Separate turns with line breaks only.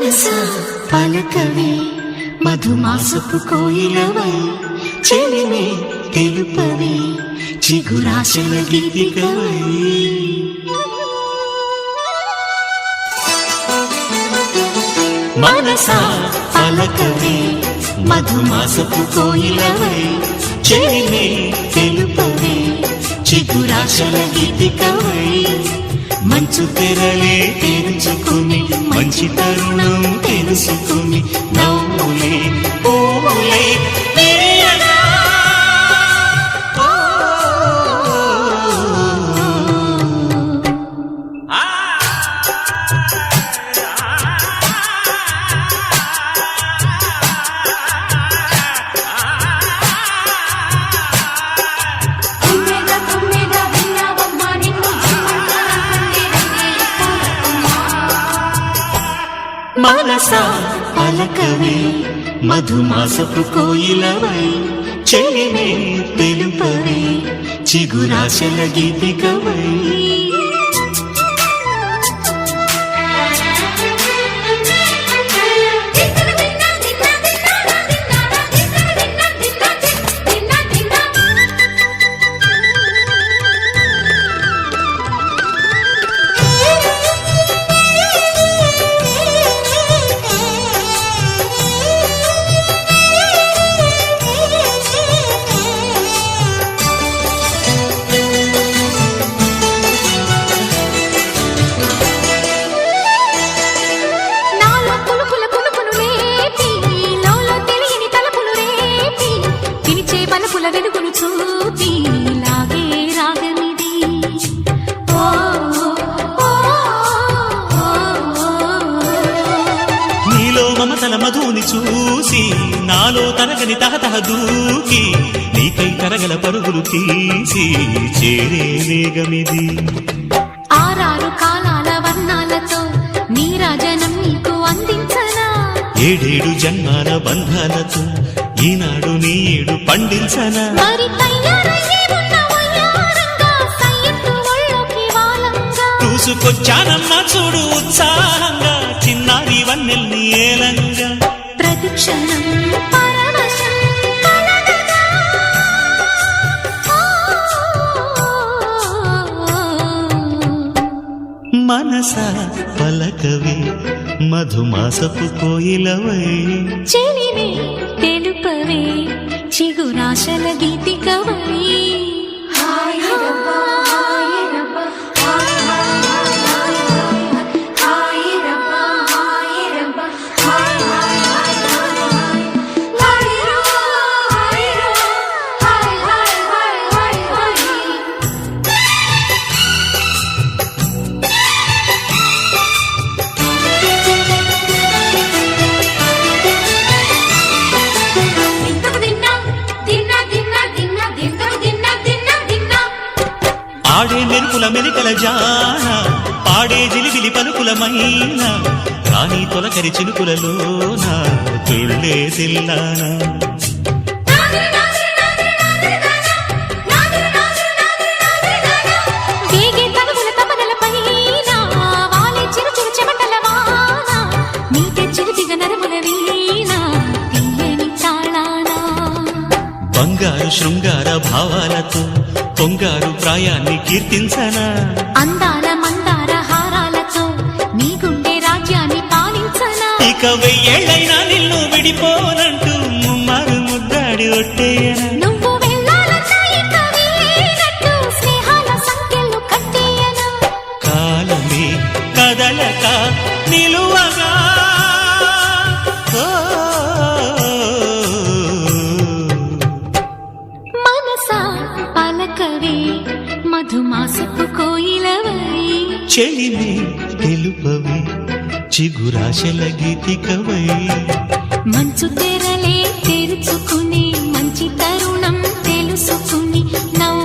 మనసా పలకవే మధుమాసపు కోయిలవై చెలిమే తెలుపవే చిగురాశల గీతికవై మనసా పలకవే మధుమాసపు కోయిలవై చెలిమే తెలుపవే చిగురాశల గీతికవై మంచు తెరలే తెరుచుకుని మంచి తరుణం తెలుసుకుని నవ్వులే పూలే విరియగా. మనసా పలకవే మధుమాసపు కోయిలవై చెలిమే తెలుపవే చిగురాశల గీతికవై వెలుగును చూపి లాగే రాగమిది.
నీలో మమతల మధుని చూసి నాలో తరగని తహతహ దూకి నీకై తరగల పరుగులు తీసి చేరే వేగమిది.
ఆరారు కాలాల వర్ణాలతో నీరాజనం నీకు అందించనా
ఏడేడు జన్మాల బంధాలతో ఈనాడు నీడు పండించనా
మరి
చూసుకొచ్చానమ్మా చూడు ఉత్సాహంగా చిన్నారి వన్నెల్ని ఏలంగా
ప్రతిక్షణం పరవశం కలగగా.
మనసా పలకవే మధుమాసపు కోయిలవై
చెలిమే తెలుపవే చిగురాశల గీతికవై
ఆడే మెరుపుల మెలికల జాన పాడే జిలిబిలి పలుకుల మైన రాణి తొలకరి చిలుకులలోన తుళ్ళే తిల్లానా బంగారు శృంగార భావాలతో పొంగారు ప్రాయాన్ని కీర్తించనా
అందాల మందార హారాలతో నీ గుండె రాజ్యాన్ని పాలించనా
ఇక వెయ్యేళ్ళైనా నిన్ను విడిపోనంటూ ముమ్మారు ముద్దాడి ఒట్టేయనా
నువ్వు వెళ్ళాలన్నా ఇక వీలైనట్టు స్నేహాల సంఖ్యలు కట్టేయనా
కాలమే కదలక నిలువగా
మనసా పలకవే మధుమాసపు కోయిలవై
చెలిమే తెలుపవే చిగురాశల గీతికవై
మంచు తెరలే తెరుచుకుని మంచి తరుణం తెలుసుకుని నవ్వు